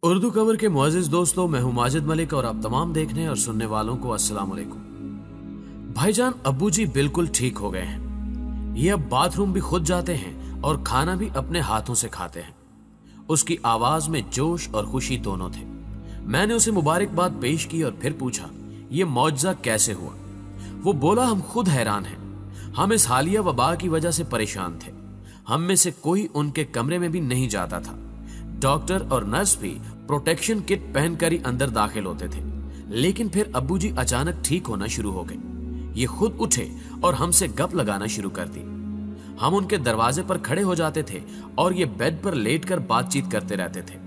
Urdu cover के मुअज़्ज़िज़ दोस्तों, मैं हूं माजिद मलिक और आप तमाम देखने और सुनने वालों को अस्सलाम वालेकुम। भाईजान अब्बू जी बिल्कुल ठीक हो गए हैं। ये अब बाथरूम भी खुद जाते हैं और खाना भी अपने हाथों से खाते हैं। उसकी आवाज में जोश और खुशी दोनों थे। मैंने उसे मुबारकबाद पेश की और फिर पूछा ये मौजज़ा कैसे हुआ। वो बोला हम खुद हैरान हैं। हम इस हालिया वबा की वजह से परेशान थे। हम में से कोई उनके कमरे में भी नहीं जाता था। डॉक्टर और नर्स भी प्रोटेक्शन किट पहनकर ही अंदर दाखिल होते थे। लेकिन फिर अब्बू जी अचानक ठीक होना शुरू हो गए। ये खुद उठे और हमसे गप लगाना शुरू कर दी। हम उनके दरवाजे पर खड़े हो जाते थे और ये बेड पर लेटकर बातचीत करते रहते थे।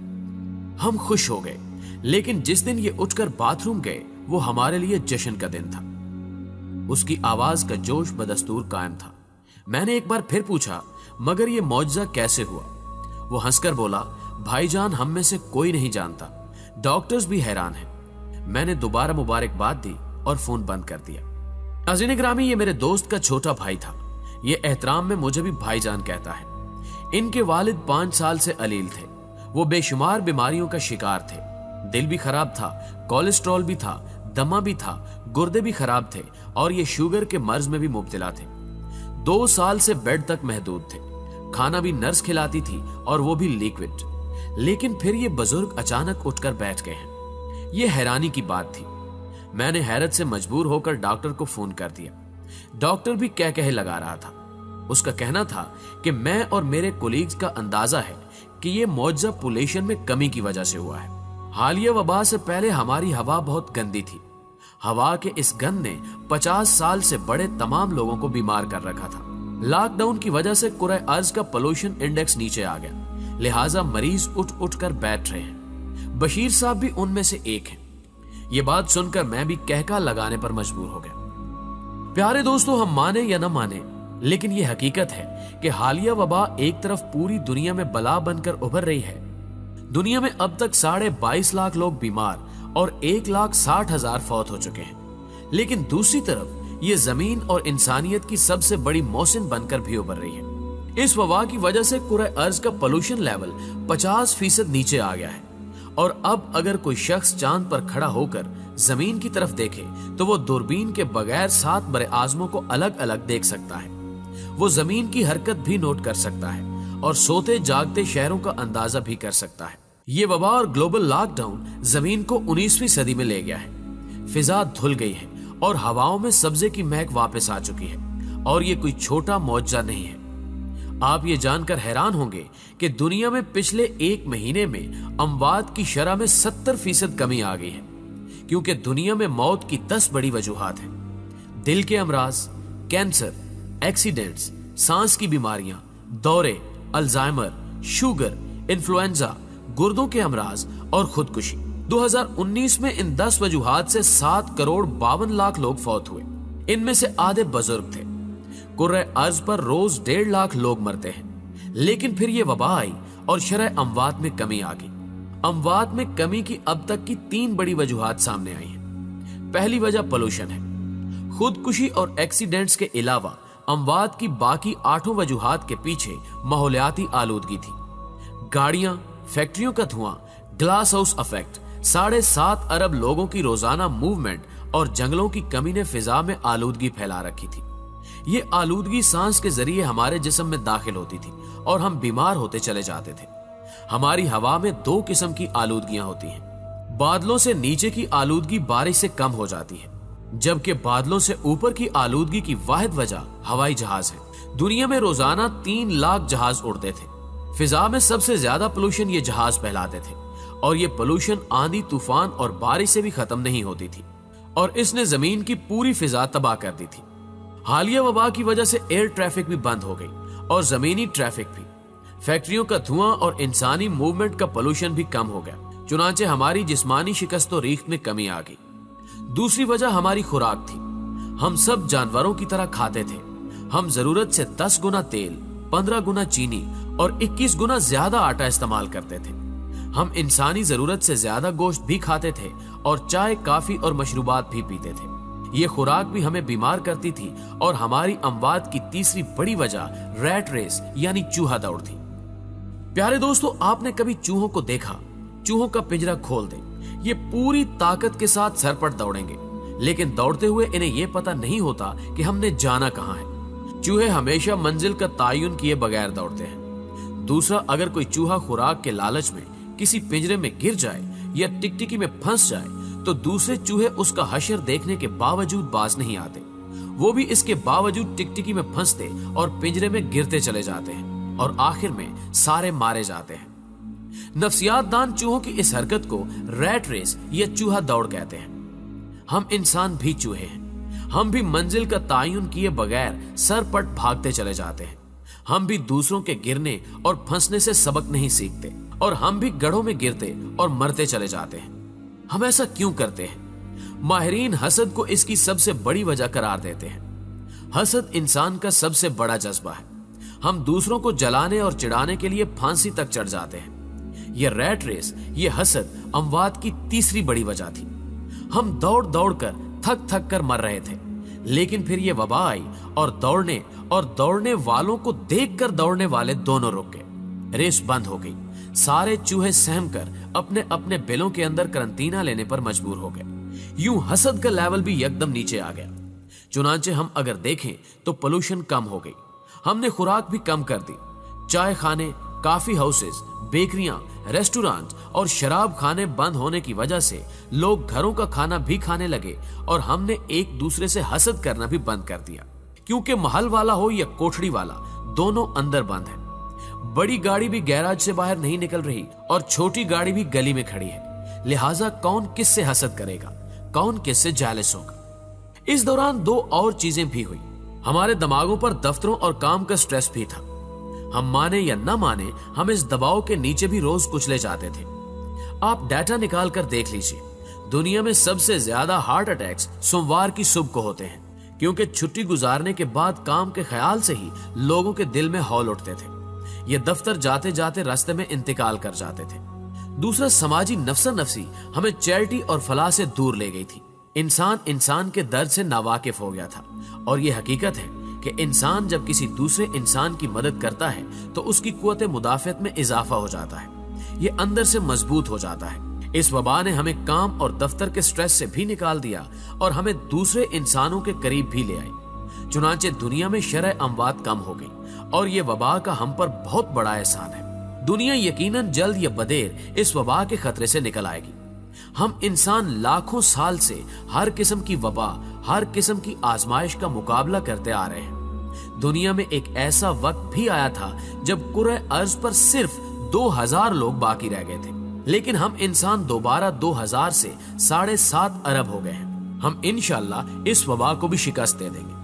हम खुश हो गए। लेकिन जिस दिन ये उठकर बाथरूम गए वो हमारे लिए जश्न का दिन था। उसकी आवाज का जोश बदस्तूर कायम था। मैंने एक बार फिर पूछा मगर ये मौजज़ा कैसे हुआ। वो हंसकर बोला भाईजान हम में से कोई नहीं जानता, डॉक्टर्स भी हैरान हैं। मैंने दोबारा मुबारकबाद दी और फोन बंद कर दिया। नाज़रीन ग्रामी, ये मेरे दोस्त का छोटा भाई था। ये एहतराम में मुझे भी भाईजान कहता है। इनके वालिद 5 साल से अलील थे। वो बेशुमार बीमारियों का शिकार थे। दिल भी खराब था, कोलेस्ट्रॉल भी था, दमा भी था, गुर्दे भी खराब थे और ये शुगर के मर्ज में भी मुब्तला थे। 2 साल से बेड तक महदूद थे। खाना भी नर्स खिलाती थी और वो भी लिक्विड। लेकिन फिर ये बुजुर्ग अचानक उठकर बैठ गए हैं। ये हैरानी की बात थी। मैंने हैरत से मजबूर होकर डॉक्टर को फोन कर दिया। डॉक्टर भी कह लगा रहा था। उसका कहना था कि मैं और मेरे कोलीग्स का अंदाजा है कि ये मौजज़ा पोल्यूशन में कमी की वजह से हुआ है। हालिया वबा से पहले हमारी हवा बहुत गंदी थी। हवा के इस गंद ने 50 साल से बड़े तमाम लोगों को बीमार कर रखा था। लॉकडाउन की वजह से कुरे अर्ज का पोल्यूशन इंडेक्स नीचे आ गया, लिहाजा मरीज उठ कर बैठ रहे हैं। बशीर साहब भी उनमें से एक हैं। ये बात सुनकर मैं भी कहका लगाने पर मजबूर हो गया। प्यारे दोस्तों, हम माने या न माने लेकिन ये हकीकत है कि हालिया वबा एक तरफ पूरी दुनिया में बला बनकर उभर रही है। दुनिया में अब तक 22.5 लाख लोग बीमार और 1,60,000 फौत हो चुके हैं। लेकिन दूसरी तरफ ये जमीन और इंसानियत की सबसे बड़ी मौसिन बनकर भी उभर रही है। इस वबा की वजह से कुरे अर्ज का पोल्यूशन लेवल 50% नीचे आ गया है और अब अगर कोई शख्स चांद पर खड़ा होकर जमीन की तरफ देखे तो वो दूरबीन के बगैर 7 बड़े आजमों को अलग अलग देख सकता है। वो जमीन की हरकत भी नोट कर सकता है और सोते जागते शहरों का अंदाजा भी कर सकता है। ये वबा और ग्लोबल लॉकडाउन जमीन को 19वीं सदी में ले गया है। फिजा धुल गई है और हवाओं में सब्जे की महक वापस आ चुकी है और ये कोई छोटा मौजज़ा नहीं है। आप ये जानकर हैरान होंगे कि दुनिया में पिछले 1 महीने में अमवात की शरह में 70% कमी आ गई है, क्योंकि दुनिया में मौत की 10 बड़ी वजूहात हैं। दिल के अमराज, कैंसर, एक्सीडेंट्स, सांस की बीमारियां, दौरे, अल्जाइमर, शुगर, इन्फ्लुएंजा, गुर्दों के अमराज और खुदकुशी। 2019 में इन 10 वजूहात से 7 करोड़ 52 लाख लोग फौत हुए। इनमें से आधे बुजुर्ग थे। कुर्रे अर्ज पर रोज 1.5 लाख लोग मरते हैं। लेकिन फिर ये वबा आई और शरह अमवात में कमी आ गई। अमवात में कमी की अब तक की 3 बड़ी वजूहात सामने आई हैं। पहली वजह पोल्यूशन है। खुदकुशी और एक्सीडेंट्स के अलावा अमवात की बाकी 8 वजूहात के पीछे माहौलियाती आलूदगी थी। गाड़ियां, फैक्ट्रियों का धुआं, ग्लास हाउस इफेक्ट, 7.5 अरब लोगों की रोजाना मूवमेंट और जंगलों की कमी ने फिजा में आलूदगी फैला रखी थी। ये आलूदगी सांस के जरिए हमारे जिस्म में दाखिल होती थी और हम बीमार होते चले जाते थे। हमारी हवा में 2 किस्म की आलूदगियां होती हैं। बादलों से नीचे की आलूदगी बारिश से कम हो जाती है, जबकि बादलों से ऊपर की आलूदगी की वाहिद वजह हवाई जहाज है। दुनिया में रोजाना 3 लाख जहाज उड़ते थे। फिजा में सबसे ज्यादा पोल्यूशन ये जहाज फैलाते थे और ये पोल्यूशन आंधी, तूफान और बारिश से भी खत्म नहीं होती थी और इसने जमीन की पूरी फिजा तबाह कर दी थी। हालिया वबा की वजह से एयर ट्रैफिक भी बंद हो गई और जमीनी ट्रैफिक भी। फैक्ट्रियों का धुआं और इंसानी मूवमेंट का पोल्यूशन भी कम हो गया। चुनांचे हमारी जिस्मानी शिकस्त और रीख में कमी आ गई। दूसरी वजह हमारी खुराक थी। हम सब जानवरों की तरह खाते थे। हम जरूरत से 10 गुना तेल, 15 गुना चीनी और 21 गुना ज्यादा आटा इस्तेमाल करते थे। हम इंसानी जरूरत से ज्यादा गोश्त भी खाते थे और चाय, काफी और मशरूबात भी पीते थे। ये खुराक भी हमें बीमार करती थी और हमारी अमवात की तीसरी बड़ी वजह रैट रेस यानी चूहा दौड़ थी। प्यारे दोस्तों, आपने कभी चूहों को देखा चूहों का पिंजरा खोल दें। ये पूरी ताकत के साथ सरपट दौड़ेंगे, लेकिन दौड़ते हुए इन्हें यह पता नहीं होता कि हमने जाना कहां है। चूहे हमेशा मंजिल का तयन किए बगैर दौड़ते हैं। दूसरा, अगर कोई चूहा खुराक के लालच में किसी पिंजरे में गिर जाए या टिकटिकी में फंस जाए तो दूसरे चूहे उसका हशर देखने के बावजूद बाज नहीं आते। वो भी इसके बावजूद टिकटिकी में फंसते और पिंजरे में गिरते चले जाते हैं और आखिर में सारे मारे जाते हैं। नफ्सियातदान चूहों की इस हरकत को रैट रेस या चूहा दौड़ कहते हैं। हम इंसान भी चूहे हैं। हम भी मंजिल का तयन किए बगैर सरपट भागते चले जाते हैं। हम भी दूसरों के गिरने और फंसने से सबक नहीं सीखते और हम भी गड्ढों में गिरते और मरते चले जाते हैं। हम ऐसा क्यों करते हैं? माहिरीन हसद को इसकी सबसे बड़ी वजह करार देते हैं। हसद इंसान का सबसे बड़ा जज्बा है। हम दूसरों को जलाने और चिढ़ाने के लिए फांसी तक चढ़ जाते हैं। यह रैट रेस, यह हसद अमवात की तीसरी बड़ी वजह थी। हम दौड़ दौड़ कर थक थक कर मर रहे थे, लेकिन फिर यह वबा आई और दौड़ने वालों को देखकर दौड़ने वाले दोनों रुक गए। रेस बंद हो गई। सारे चूहे सहम कर अपने अपने बिलों के अंदर करंटीना लेने पर मजबूर हो गए। यूं हसद का लेवल भी एकदम नीचे आ गया। चुनांचे हम अगर देखें तो पोल्यूशन कम हो गई। हमने खुराक भी कम कर दी। चाय खाने, कॉफी हाउसेस, बेकरियां, रेस्टोरेंट और शराब खाने बंद होने की वजह से लोग घरों का खाना भी खाने लगे और हमने एक दूसरे से हसद करना भी बंद कर दिया, क्योंकि महल वाला हो या कोठड़ी वाला, दोनों अंदर बंद है। बड़ी गाड़ी भी गैराज से बाहर नहीं निकल रही और छोटी गाड़ी भी गली में खड़ी है। लिहाजा कौन किससे हसद करेगा, कौन किससे जेलस होगा। इस दौरान दो और चीजें भी हुई। हमारे दिमागों पर दफ्तरों और काम का स्ट्रेस भी था। हम माने या न माने, हम इस दबाव के नीचे भी रोज कुचले जाते थे। आप डाटा निकाल कर देख लीजिए, दुनिया में सबसे ज्यादा हार्ट अटैक्स सोमवार की सुबह को होते हैं, क्योंकि छुट्टी गुजारने के बाद काम के ख्याल से ही लोगों के दिल में हौल उठते थे। ये दफ्तर जाते जाते रास्ते में इंतकाल कर जाते थे। दूसरा, समाजी नफसा नफसी हमें चैरिटी और फलाह से दूर ले गई थी। इंसान के दर्द से नावाकिफ हो गया था और ये हकीकत है कि इंसान जब किसी दूसरे इंसान की मदद करता है तो उसकी कुव्वत मुदाफियत में इजाफा हो जाता है। ये अंदर से मजबूत हो जाता है। इस वबा ने हमें काम और दफ्तर के स्ट्रेस से भी निकाल दिया और हमें दूसरे इंसानों के करीब भी ले आई। चुनांचे दुनिया में शरअ अमवात कम हो गई और ये वबा का हम पर बहुत बड़ा एहसान है। दुनिया यकीनन जल्द या बदेर इस वबा के खतरे से निकल आएगी। हम इंसान लाखों साल से हर किस्म की वबा, हर किस्म की आजमाइश का मुकाबला करते आ रहे हैं। दुनिया में एक ऐसा वक्त भी आया था जब कुर्रे अर्ज पर सिर्फ 2000 लोग बाकी रह गए थे, लेकिन हम इंसान दोबारा 2000 से 7.5 अरब हो गए हैं। हम इंशाअल्लाह इस वबा को भी शिकस्त दे देंगे।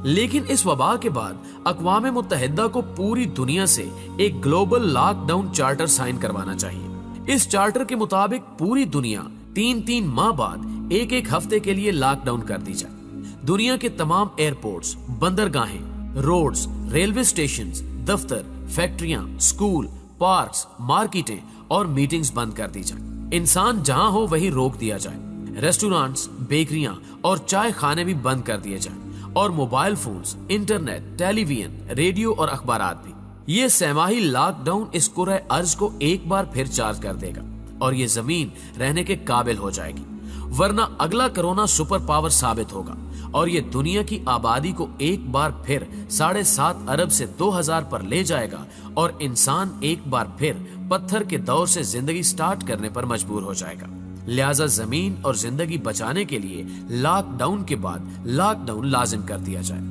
लेकिन इस वबा के बाद अक़वाम मुत्तहिदा को पूरी दुनिया से एक ग्लोबल लॉकडाउन चार्टर साइन करवाना चाहिए। इस चार्टर के मुताबिक पूरी दुनिया 3-3 माह बाद एक हफ्ते के लिए लॉकडाउन कर दी जाए। दुनिया के तमाम एयरपोर्ट्स, बंदरगाहें, रोड्स, रेलवे स्टेशंस, दफ्तर, फैक्ट्रियां, स्कूल, पार्क्स, मार्केटें और मीटिंग्स बंद कर दी जाए। इंसान जहां हो वहीं रोक दिया जाए। रेस्टोरेंट्स, बेकरियां और चाय खाने भी बंद कर दिए जाए और mobile phones, internet, television, radio और अखबारात भी। ये सहमाही लॉकडाउन इस कुर्रे अर्ज को एक बार फिर चार्ज कर देगा और ये जमीन रहने के काबिल हो जाएगी, वरना अगला कोरोना सुपर पावर साबित होगा और ये दुनिया की आबादी को एक बार फिर 7.5 अरब से 2000 पर ले जाएगा और इंसान एक बार फिर पत्थर के दौर से जिंदगी स्टार्ट करने पर मजबूर हो जाएगा। लिहाजा जमीन और जिंदगी बचाने के लिए लॉकडाउन के बाद लॉकडाउन लाजिम कर दिया जाए।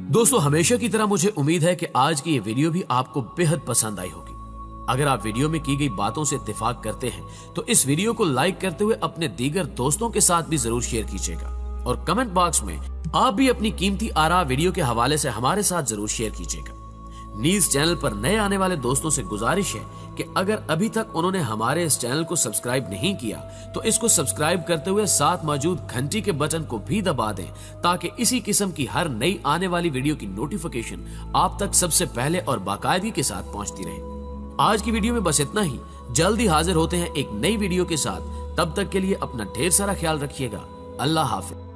दोस्तों, हमेशा की तरह मुझे उम्मीद है कि आज की ये वीडियो भी आपको बेहद पसंद आई होगी। अगर आप वीडियो में की गई बातों से इत्तेफाक करते हैं तो इस वीडियो को लाइक करते हुए अपने दीगर दोस्तों के साथ भी जरूर शेयर कीजिएगा और कमेंट बॉक्स में आप भी अपनी कीमती आरा वीडियो के हवाले से हमारे साथ जरूर शेयर कीजिएगा। न्यूज चैनल पर नए आने वाले दोस्तों से गुजारिश है कि अगर अभी तक उन्होंने हमारे इस चैनल को सब्सक्राइब नहीं किया तो इसको सब्सक्राइब करते हुए साथ मौजूद घंटी के बटन को भी दबा दें, ताकि इसी किस्म की हर नई आने वाली वीडियो की नोटिफिकेशन आप तक सबसे पहले और बाकायदगी के साथ पहुंचती रहे। आज की वीडियो में बस इतना ही। जल्द ही हाजिर होते हैं एक नई वीडियो के साथ। तब तक के लिए अपना ढेर सारा ख्याल रखिएगा। अल्लाह हाफिज।